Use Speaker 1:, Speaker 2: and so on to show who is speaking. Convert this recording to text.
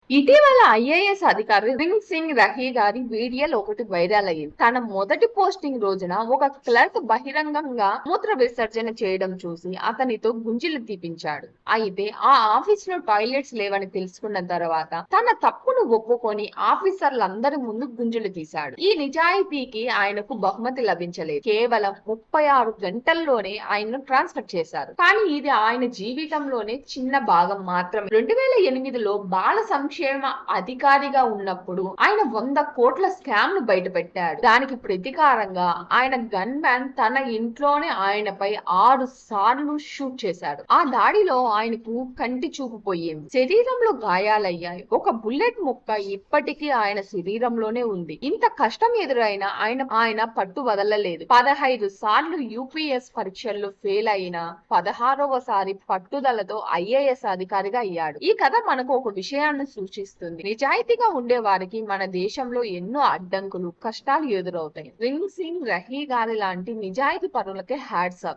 Speaker 1: ఇటీవల ఐఏఎస్ అధికారి రింగ్ సింగ్ రహీ గారి వీడియోలో ఒకటి వైరల్ అయ్యింది. తన మొదటి పోస్టింగ్ రోజున ఒక క్లర్క్ బహిరంగంగా మూత్ర విసర్జన చేయడం చూసి అతనితో గుంజీలు తీపించాడు. అయితే ఆ ఆఫీస్ లో టాయిలెట్స్ లేవని తెలుసుకున్న తర్వాత తన తప్పును ఒప్పుకొని ఆఫీసర్లందరి ముందు గుంజీలు తీశాడు. ఈ నిజాయితీకి ఆయనకు బహుమతి లభించలేదు. కేవలం 36 గంటల్లోనే ఆయన్ను ట్రాన్స్ఫర్ చేశారు. కానీ ఇది ఆయన జీవితంలోనే చిన్న భాగం మాత్రమే. 2008లో బాల సంక్షేమ అధికారిగా ఉన్నప్పుడు ఆయన 100 కోట్ల స్కామ్ ను బయటపెట్టాడు. దానికి ప్రతీకారంగా ఆయన గన్ మ్యాన్ తన ఇంట్లోనే ఆయనపై 6 సార్లు షూట్ చేశాడు. ఆ దాడిలో ఆయనకు కంటి చూపు పోయింది, శరీరంలో గాయాలయ్యాయి. ఒక బుల్లెట్ ముక్క ఇప్పటికీ ఆయన శరీరంలోనే ఉంది. ఇంత కష్టం ఎదురైనా ఆయన పట్టు వదలలేదు. 15 సార్లు యూపీఎస్ పరీక్షల్లో ఫెయిల్ అయిన 16వ సారి పట్టుదలతో ఐఏఎస్ అధికారిగా అయ్యాడు. ఈ కథ మనకు ఒక విషయాన్ని సూచిస్తుంది. నిజాయితీగా ఉండే వారికి మన దేశంలో ఎన్నో అడ్డంకులు, కష్టాలు ఎదురవుతాయి. రింగ్ సింగ్ రహీ గారి లాంటి నిజాయితీ పరులకే హ్యాట్స్ ఆఫ్.